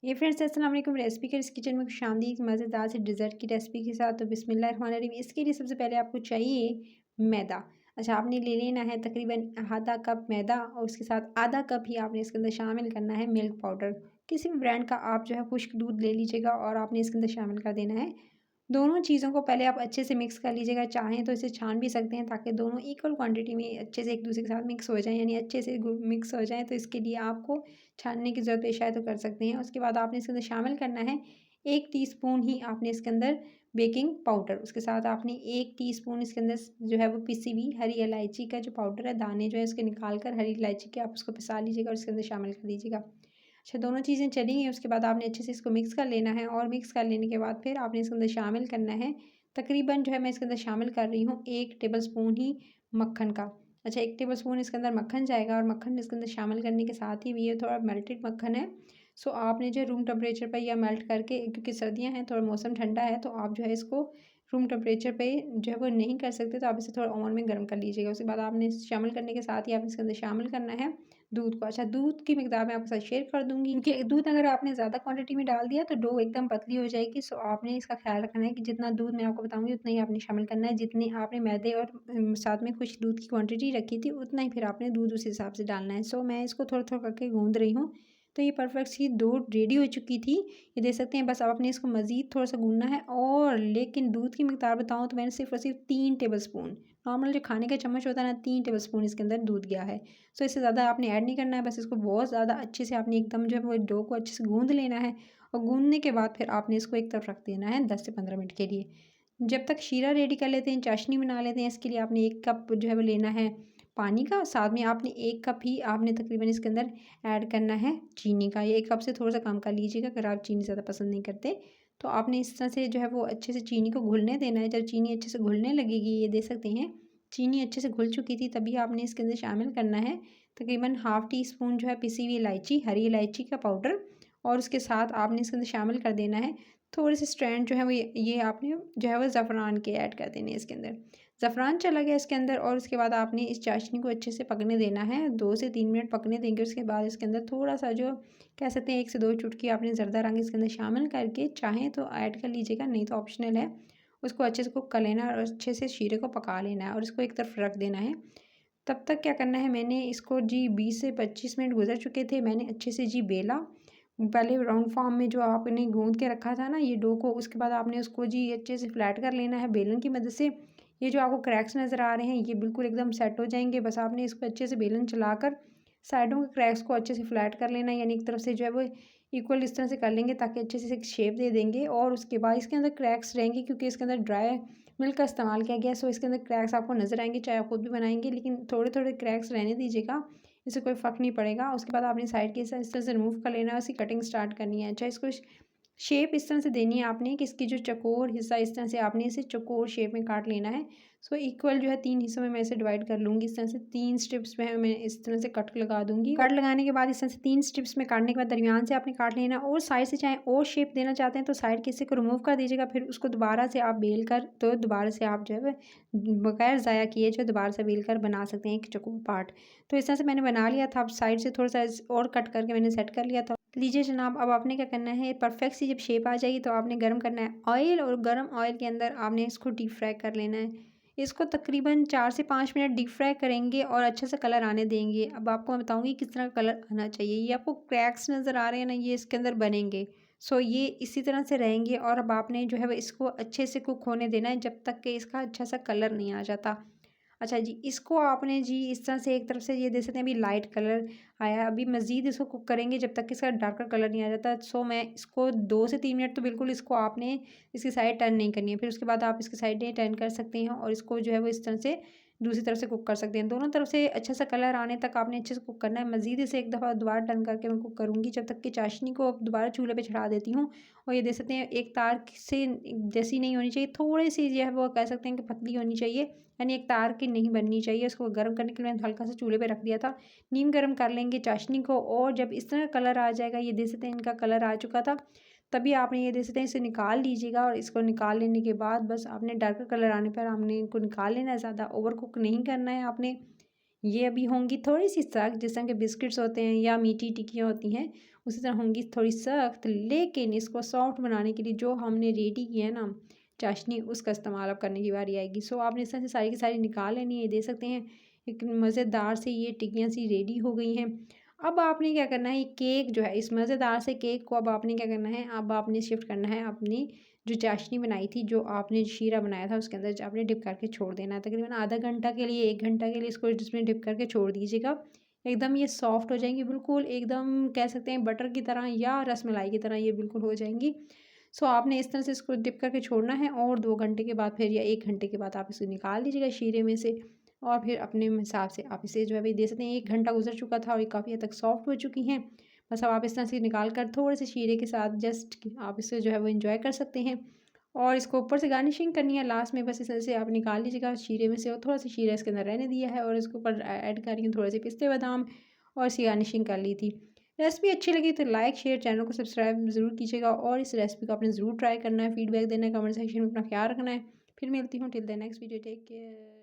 ये फ्रेंड्स अस्सलाम वालेकुम। रेसिपी के इस किचन में खुशामदीद। मज़ेदार से डिज़र्ट की रेसिपी के साथ। तो बिस्मिल्लाहिर्रहमानिर्रहीम। इसके लिए सबसे पहले आपको चाहिए मैदा। अच्छा, आपने ले लेना है तकरीबन आधा कप मैदा और उसके साथ आधा कप ही आपने इसके अंदर शामिल करना है मिल्क पाउडर। किसी भी ब्रांड का आप जो है खुश्क दूध ले लीजिएगा और आपने इसके अंदर शामिल कर देना है। दोनों चीज़ों को पहले आप अच्छे से मिक्स कर लीजिएगा। चाहें तो इसे छान भी सकते हैं ताकि दोनों इक्वल क्वांटिटी में अच्छे से एक दूसरे के साथ मिक्स हो जाएँ, यानी अच्छे से मिक्स हो जाएँ। तो इसके लिए आपको छानने की ज़रूरत पेश आए तो कर सकते हैं। उसके बाद आपने इसके अंदर शामिल करना है 1 टीस्पून ही आपने इसके अंदर बेकिंग पाउडर। उसके साथ आपने 1 टीस्पून इसके अंदर जो है वो पिसी हुई हरी इलायची का जो पाउडर है, दाने जो है इसके निकाल कर हरी इलायची के आप उसको पिसा लीजिएगा और इसके अंदर शामिल कर दीजिएगा। अच्छा, दोनों चीज़ें चली गई। उसके बाद आपने अच्छे से इसको मिक्स कर लेना है और मिक्स कर लेने के बाद फिर आपने इसके अंदर शामिल करना है तकरीबन जो है मैं इसके अंदर शामिल कर रही हूँ 1 टेबलस्पून ही मक्खन का। अच्छा, 1 टेबलस्पून इसके अंदर मक्खन जाएगा और मक्खन इसके अंदर शामिल करने के साथ ही ये थोड़ा मेल्टेड मक्खन है। सो आपने जो रूम टेम्परेचर पर या मेल्ट करके, क्योंकि सर्दियाँ हैं थोड़ा मौसम ठंडा है, तो आप जो है इसको रूम टेम्परेचर पे जो है वो नहीं कर सकते, तो आप इसे थोड़ा ओवन में गर्म कर लीजिएगा। उसके बाद आपने शामिल करने के साथ ही आप इसके अंदर शामिल करना है दूध को। अच्छा, दूध की मिकदार मैं आपके साथ शेयर कर दूँगी, क्योंकि दूध अगर आपने ज़्यादा क्वांटिटी में डाल दिया तो डो एकदम पतली हो जाएगी। सो आपने इसका ख़्याल रखना है कि जितना दूध मैं आपको बताऊँगी उतना ही आपने शामिल करना है। जितनी आपने मैदे और साथ में कुछ दूध की क्वांटिटी रखी थी उतना ही फिर आपने दूध उस हिसाब से डालना है। सो मैं इसको थोड़ा-थोड़ा करके गूँध रही हूँ। तो ये परफेक्ट सी डो रेडी हो चुकी थी। ये देख सकते हैं। बस अब आपने इसको मज़ीद थोड़ा-सा गूँधना है, और लेकिन दूध की मिकदार बताऊँ तो मैंने सिर्फ़ और सिर्फ़ 3 टेबलस्पून, नॉर्मल जो खाने का चम्मच होता है ना, 3 टेबलस्पून इसके अंदर दूध गया है। सो इससे ज़्यादा आपने ऐड नहीं करना है। बस इसको बहुत ज़्यादा अच्छे से आपने एकदम जो है वो डो को अच्छे से गूँध लेना है, और गूँधने के बाद फिर आपने इसको एक तरफ रख देना है 10 से 15 मिनट के लिए। जब तक शीरा रेडी कर लेते हैं, चाशनी बना लेते हैं, इसके लिए आपने 1 कप जो है वो लेना है पानी का। साथ में आपने 1 कप ही आपने तकरीबन इसके अंदर ऐड करना है चीनी का। ये 1 कप से थोड़ा-सा कम कर लीजिएगा अगर आप चीनी ज़्यादा पसंद नहीं करते। तो आपने इस तरह से जो है वो अच्छे से चीनी को घुलने देना है। जब चीनी अच्छे से घुलने लगेगी, ये देख सकते हैं चीनी अच्छे से घुल चुकी थी, तभी आपने इसके अंदर शामिल करना है तकरीबन हाफ़ टी स्पून जो है पिसी हुई इलायची, हरी इलायची का पाउडर, और उसके साथ आपने इसके अंदर शामिल कर देना है थोड़े से स्ट्रैंड जो है वो ये आपने जो है वो ज़फ़रान के ऐड कर देने हैं इसके अंदर। ज़फ़रान चला गया इसके अंदर, और उसके बाद आपने इस चाशनी को अच्छे से पकने देना है। 2 से 3 मिनट पकने देंगे। उसके बाद इसके अंदर थोड़ा-सा जो कह सकते हैं 1 से 2 चुटकी आपने ज़रदा रंग इसके अंदर शामिल करके, चाहें तो ऐड कर लीजिएगा, नहीं तो ऑप्शनल है। उसको अच्छे से कुक कर लेना है और अच्छे से शीरे को पका लेना है और इसको एक तरफ रख देना है। तब तक क्या करना है, मैंने इसको जी 20 से 25 मिनट गुज़र चुके थे। मैंने अच्छे से जी बेला, पहले राउंड फॉर्म में जो आपने गूँथ के रखा था ना ये डो को, उसके बाद आपने उसको जी अच्छे से फ्लैट कर लेना है बेलन की मदद से। ये जो आपको क्रैक्स नज़र आ रहे हैं ये बिल्कुल एकदम सेट हो जाएँगे। बस आपने इसको अच्छे से बेलन चलाकर साइडों के क्रैक्स को अच्छे से फ्लैट कर लेना है, यानी एक तरफ से जो है वो इक्वल इस तरह से कर लेंगे ताकि अच्छे से एक शेप दे देंगे। और उसके बाद इसके अंदर क्रैक्स रहेंगे क्योंकि इसके अंदर ड्राई मिल्क का इस्तेमाल किया गया है। सो इसके अंदर क्रैक्स आपको नज़र आएँगे, चाहे आप खुद भी बनाएँगे, लेकिन थोड़े-थोड़े क्रैक्स रहने दीजिएगा, इससे कोई फ़र्क नहीं पड़ेगा। उसके बाद आपने साइड के इस तरह से रिमूव कर लेना है, उसकी कटिंग स्टार्ट करनी है। अच्छा, इसको शेप इस तरह से देनी है आपने कि इसकी जो चौकोर हिस्सा इस तरह से आपने इसे चौकोर शेप में काट लेना है। सो इक्वल जो है 3 हिस्सों में मैं इसे डिवाइड कर लूँगी। इस तरह से 3 स्ट्रिप्स में मैं इस तरह से कट लगा दूँगी। कट लगाने के बाद इस तरह से 3 स्ट्रिप्स में काटने के बाद दरमियान से आपने काट लेना, और साइड से चाहे और शेप देना चाहते हैं तो साइड के हिस्से को रिमूव कर दीजिएगा। फिर उसको दोबारा से आप बेल कर, तो दोबारा से आप जो है बगैर ज़ाया किए जो दोबारा से बेल कर बना सकते हैं एक चौकोर पार्ट। तो इस तरह से मैंने बना लिया था। अब साइड से थोड़ा-सा और कट करके मैंने सेट कर लिया था। लीजिए जनाब, अब आपने क्या करना है, परफेक्ट सी जब शेप आ जाएगी तो आपने गर्म करना है ऑयल, और गर्म ऑयल के अंदर आपने इसको डीप फ्राई कर लेना है। इसको तकरीबन 4 से 5 मिनट डीप फ्राई करेंगे और अच्छे से कलर आने देंगे। अब आपको मैं बताऊंगी किस तरह का कलर आना चाहिए। ये आपको क्रैक्स नज़र आ रहे हैं ना, ये इसके अंदर बनेंगे। सो ये इसी तरह से रहेंगे, और अब आपने जो है वो इसको अच्छे से कुक होने देना है जब तक कि इसका अच्छा सा कलर नहीं आ जाता। अच्छा जी, इसको आपने जी इस तरह से एक तरफ से ये देख सकते हैं अभी लाइट कलर आया है। अभी मज़ीद इसको कुक करेंगे जब तक कि इसका डार्कर कलर नहीं आ जाता। सो मैं इसको 2 से 3 मिनट तो बिल्कुल इसको आपने इसकी साइड टर्न नहीं करनी है। फिर उसके बाद आप इसकी साइडें टर्न कर सकते हैं और इसको जो है वो इस तरह से दूसरी तरफ से कुक कर सकते हैं। दोनों तरफ से अच्छा सा कलर आने तक आपने अच्छे से कुक करना है। मज़ीद इसे एक दफ़ा दोबारा टर्न करके मैं कुक करूँगी जब तक कि चाशनी को दोबारा चूल्हे पे चढ़ा देती हूँ। और ये देख सकते हैं एक तार से जैसी नहीं होनी चाहिए, थोड़ी-सी जो है वो कह सकते हैं कि पतली होनी चाहिए, यानी एक तार की नहीं बननी चाहिए। उसको गर्म करने के लिए मैंने हल्का सा चूल्हे पे रख दिया था। नीम गर्म कर लेंगे चाशनी को, और जब इस तरह कलर आ जाएगा, ये देख सकते हैं इनका कलर आ चुका था, तभी आपने ये देख सकते हैं इसे निकाल लीजिएगा। और इसको निकाल लेने के बाद बस आपने डार्क कलर आने पर आपने इनको निकाल लेना है। ज़्यादा ओवर कुक नहीं करना है आपने। ये अभी होंगी थोड़ी-सी सख्त, जिस तरह के बिस्किट्स होते हैं या मीठी टिक्कियाँ होती हैं, उसी तरह होंगी थोड़ी सख्त। लेकिन इसको सॉफ्ट बनाने के लिए जो हमने रेडी किया है ना चाशनी, उसका इस्तेमाल अब करने की बारी आएगी। सो आपने इस तरह से सारी की सारी निकाल लेनी है, ये देख सकते हैं। एक मज़ेदार सी ये टिक्कियाँ सी रेडी हो गई हैं। अब आपने क्या करना है, ये केक जो है, इस मज़ेदार से केक को अब आपने क्या करना है, अब आपने शिफ्ट करना है अपनी जो चाशनी बनाई थी, जो आपने शीरा बनाया था, उसके अंदर आपने डिप करके छोड़ देना है। तकरीबन आधा घंटा के लिए, 1 घंटा के लिए इसको जिसमें डिप करके छोड़ दीजिएगा। एकदम ये सॉफ्ट हो जाएँगी, बिल्कुल एकदम कह सकते हैं बटर की तरह या रसमलाई की तरह ये बिल्कुल हो जाएँगी। सो आपने इस तरह से इसको डिप करके छोड़ना है और 2 घंटे के बाद फिर या 1 घंटे के बाद आप इसे निकाल लीजिएगा शीरे में से। और फिर अपने हिसाब से आप इसे जो है भाई दे सकते हैं। 1 घंटा गुज़र चुका था और ये काफ़ी हद तक सॉफ्ट हो चुकी हैं। बस अब आप इस तरह से निकाल कर थोड़े से शीरे के साथ जस्ट आप इसे जो है वो एंजॉय कर सकते हैं। और इसको ऊपर से गार्निशिंग करनी है लास्ट में, बस इस तरह से आप निकाल लीजिएगा शीरे में से और थोड़ा सा शीरा इसके अंदर रहने दिया है और इसके ऊपर ऐड कर रही हूँ थोड़े से पिस्ते बादाम और इसकी गार्निशिंग कर ली थी। रेसिपी अच्छी लगी तो लाइक शेयर, चैनल को सब्सक्राइब ज़रूर कीजिएगा और इस रेसिपी को आपने ज़रूर ट्राई करना है। फीडबैक देना है, कमेंट सेक्शन में अपना ख्याल रखना है। फिर मिलती हूँ, till the next video, take care.